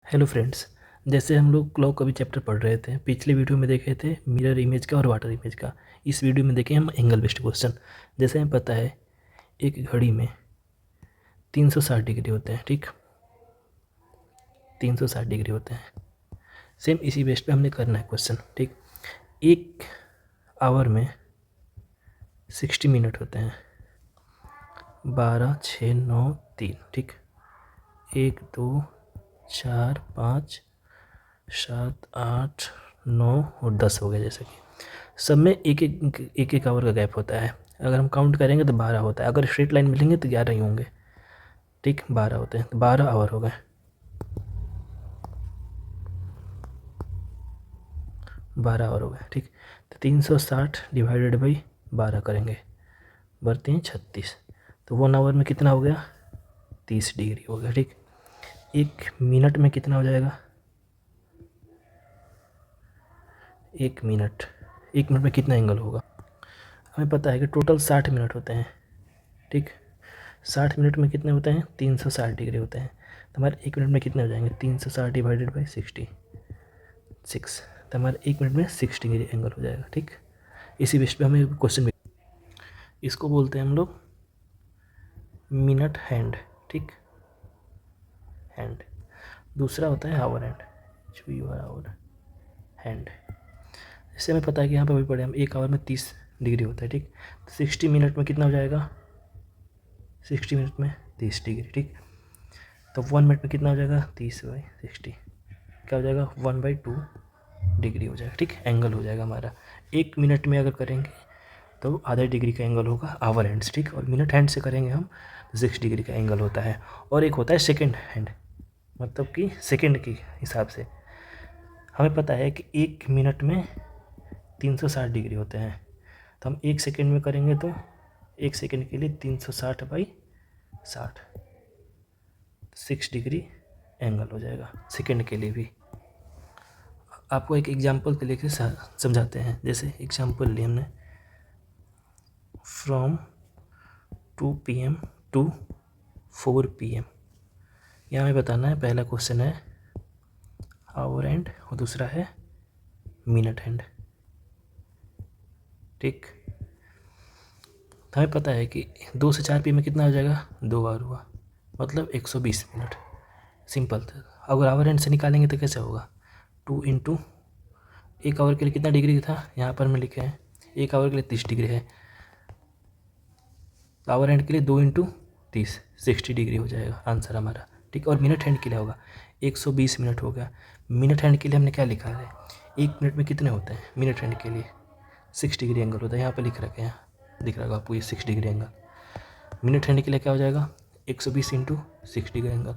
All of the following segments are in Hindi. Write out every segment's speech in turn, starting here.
Hello friends. जैसे हम लोग क्लॉक का भी चैप्टर पढ़ रहे थे, पिछले वीडियो में देखे थे मिरर इमेज का और वाटर इमेज का। इस वीडियो में देखें हम एंगल बेस्ड क्वेश्चन। जैसे हमें पता है एक घड़ी में 360 डिग्री होते हैं, ठीक, 360 डिग्री होते हैं। सेम इसी बेस पे हमने करना है क्वेश्चन, ठीक। एक आवर में 60 मिनट होते हैं, 12, 6, 9, 3, ठीक। 1, 2, 4, 5, 7, 8, 9 और 10 हो गए। जैसे कि सब में एक आवर का गैप होता है। अगर हम काउंट करेंगे तो 12 होता है। अगर स्ट्रेट लाइन मिलेंगे तो 11 ही होंगे, ठीक। 12 होते हैं तो 12 आवर हो गए। 12 आवर हो गए, ठीक। तो 360 डिवाइडेड बाई 12 करेंगे, बढ़ते हैं 36। तो 1 आवर में कितना हो गया? 30 डिग्री हो गया, ठीक। 1 मिनट में कितना हो जाएगा? 1 मिनट में कितना एंगल होगा? हमें पता है कि टोटल 60 मिनट होते हैं, ठीक। 60 मिनट में कितने होते हैं? 360 डिग्री होते हैं। तो हमारे 1 मिनट में कितने हो जाएंगे? 360 डिवाइडेड बाई 66। तो हमारे 1 मिनट में 6 डिग्री एंगल हो जाएगा, ठीक। इसी बेस पे हमें क्वेश्चन, इसको बोलते हैं हम लोग मिनट हैंड, ठीक, हैंड। दूसरा होता है आवर हैंड, आवर हैंड। इससे हमें पता है कि यहाँ पर भी पढ़े हम, 1 आवर में 30 डिग्री होता है, ठीक। तो 60 मिनट में कितना हो जाएगा? 60 मिनट में 30 डिग्री, ठीक। तो 1 मिनट में कितना हो जाएगा? 30/60, क्या हो जाएगा? 1/2 डिग्री हो जाएगा, ठीक। एंगल हो जाएगा हमारा। 1 मिनट में अगर करेंगे तो आधा डिग्री का एंगल होगा आवर हैंड से, ठीक। और मिनट हैंड से करेंगे हम तो 6 डिग्री का एंगल होता है। और एक होता है सेकेंड हैंड, मतलब कि सेकेंड के हिसाब से। हमें पता है कि 1 मिनट में 360 डिग्री होते हैं, तो हम 1 सेकेंड में करेंगे तो 1 सेकेंड के लिए 360/60, 6 डिग्री एंगल हो जाएगा सेकेंड के लिए भी। आपको एक एग्जांपल के लेके समझाते हैं। जैसे एग्जांपल लिए हमने, फ्रॉम 2 PM टू 4 PM। यहाँ हमें बताना है, पहला क्वेश्चन है आवर हैंड और दूसरा है मिनट हैंड, ठीक। तो हमें पता है कि 2 से 4 PM में कितना हो जाएगा? 2 आवर हुआ, मतलब 120 मिनट। सिंपल था। अगर आवर हैंड से निकालेंगे तो कैसे होगा? 2 इंटू 1 आवर के लिए कितना डिग्री था? यहाँ पर मैं लिखे हैं 1 आवर के लिए 30 डिग्री है। आवर हैंड के लिए 2 इंटू 30, 60 डिग्री हो जाएगा आंसर हमारा, ठीक। और मिनट हैंड के लिए होगा 120 मिनट हो गया। मिनट हैंड के लिए हमने क्या लिखा है? 1 मिनट में कितने होते हैं मिनट हैंड के लिए? 6 डिग्री एंगल होता है। यहाँ पर लिख रखे हैं, दिख रहा होगा आपको ये 6 डिग्री एंगल। मिनट हैंड के लिए क्या हो जाएगा? 120 into 6 degree angle,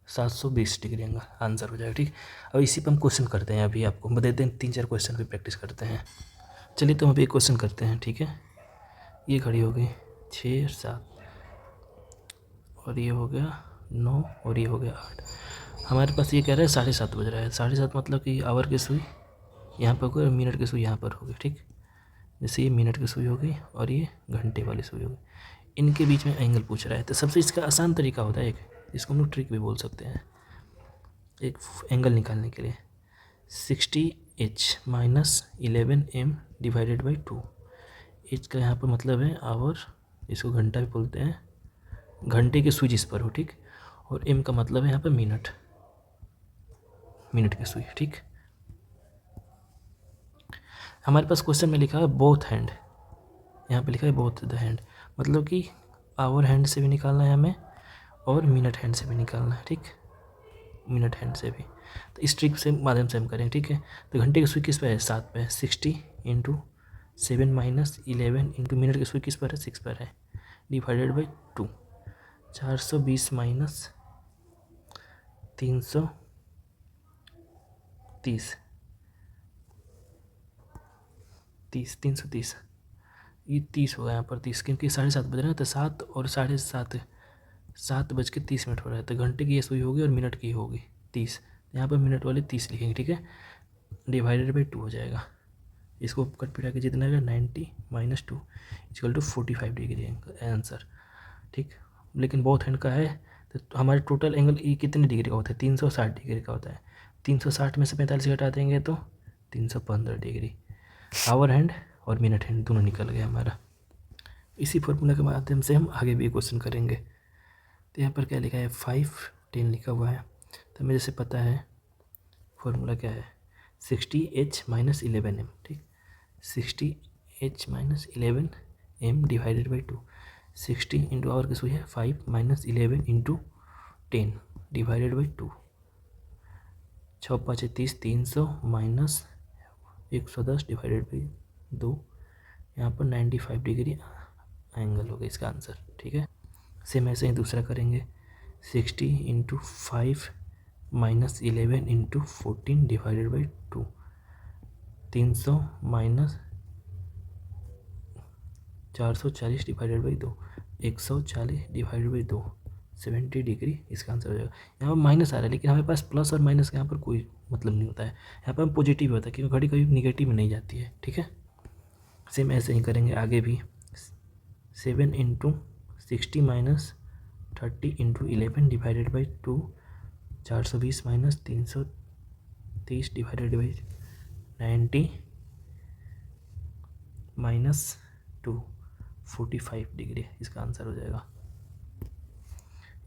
720 degree angle answer हो जाएगा, ठीक। अब इसी पर हम क्वेश्चन करते हैं। अभी आपको बता देते हैं 3-4 क्वेश्चन भी प्रैक्टिस करते हैं। चलिए तो हम अभी एक क्वेश्चन करते हैं, ठीक है। ये घड़ी हो गई 6 और 7, और ये हो गया 9 और ये हो गया 8। हमारे पास ये कह रहा है 7:30 बज रहा है। 7:30 मतलब कि आवर की सुई यहाँ पर होगी और मिनट की सुई यहाँ पर होगी, ठीक। जैसे ये मिनट की सुई हो गई और ये घंटे वाली सुई हो गई, इनके बीच में एंगल पूछ रहा है। तो सबसे इसका आसान तरीका होता है एक, इसको हम लोग ट्रिक भी बोल सकते हैं, एक एंगल निकालने के लिए। 60H minus 11M divided by 2। H का यहाँ पर मतलब है आवर, इसको घंटा भी बोलते हैं, घंटे की सुई जिस पर हो, ठीक। और एम का मतलब है यहाँ पर मिनट, मिनट की सुई, ठीक। हमारे पास क्वेश्चन में लिखा है बोथ हैंड, यहाँ पे लिखा है बोथ द हैंड, मतलब कि आवर हैंड से भी निकालना है हमें और मिनट हैंड से भी निकालना है, ठीक, मिनट हैंड से भी। तो इस ट्रिक से माध्यम से हम करें, ठीक है। तो घंटे की सुई किस पर है? 7 पे है। 60 इंटू 7 माइनस 11 इंटू मिनट की सुई किस पर है? 6 पर है, डिवाइडेड बाई 2। 420 माइनस 330, तीस 330, ये 30 होगा यहाँ पर 30, क्योंकि 7:30 बज रहे हैं। तो 7 और 7:30, 7:30 हो रहा है। तो घंटे की ये सुई होगी और मिनट की होगी 30, यहाँ पर मिनट वाले 30 लिखेंगे, ठीक है। डिवाइडेड बाई 2 हो जाएगा। इसको कट पिटा के जितना है 90 minus 2 equal to 45 degree answer, ठीक। लेकिन बहुत हैंड का है तो हमारे टोटल एंगल ये कितने डिग्री का होता है, 360 डिग्री का होता है। 360 में से 45 घटा देंगे तो 315 डिग्री। आवर हैंड और मिनट हैंड दोनों निकल गए हमारा। इसी फॉर्मूला के माध्यम से हम आगे भी क्वेश्चन करेंगे। तो यहाँ पर क्या लिखा है, 510 लिखा हुआ है। तो हमें जैसे पता है फॉर्मूला क्या है, 60H - 11M, ठीक। 60H - 11M divided by 2। 60 into our किस हुई है 5 - 11 into 10 divided by 2। 6 5 30, 300 minus 110 divided by 2। यहाँ पर 95 डिग्री एंगल होगा इसका आंसर, ठीक है। सेम ऐसे ही दूसरा करेंगे, 60 into 5 - 11 into 14 divided by 2। 300 minus 440 divided by 2। 140 divided by 2, 70 degree इसका आंसर हो जाएगा। यहाँ पर माइनस आ रहा है लेकिन हमारे पास प्लस और माइनस का यहाँ पर कोई मतलब नहीं होता है, यहाँ पर पॉजिटिव होता है क्योंकि घड़ी कभी निगेटिव में नहीं जाती है, ठीक है। सेम ऐसे ही करेंगे आगे भी। 7 into 60 minus 30 into 11 divided by 2। 420 minus 330 divided by 90 minus 2, 45 degree इसका आंसर हो जाएगा।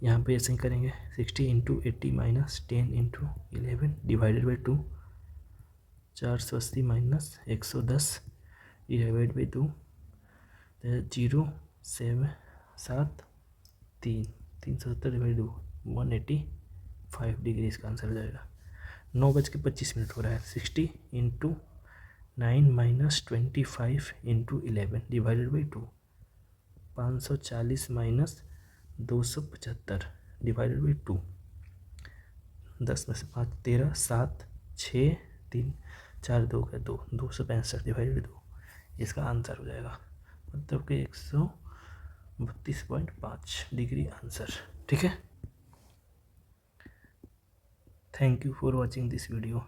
यहाँ पे ऐसे ही करेंगे, 60 into 80 minus 10 into 11 divided by 2। 480 minus 110 divided by 2। 0 7 7 3 370 divide 2, 185 degree इसका आंसर हो जाएगा। 9:25 हो रहा है। 60 into 9 minus 25 into 11 divided by 2। 540 minus 275 divided by 2। 10 में से 5 13 7 6 3 4 2 का 2, 265 डिवाइडेड बाई 2 इसका आंसर हो जाएगा, मतलब कि 132.5 डिग्री आंसर, ठीक है। Thank you for watching this video.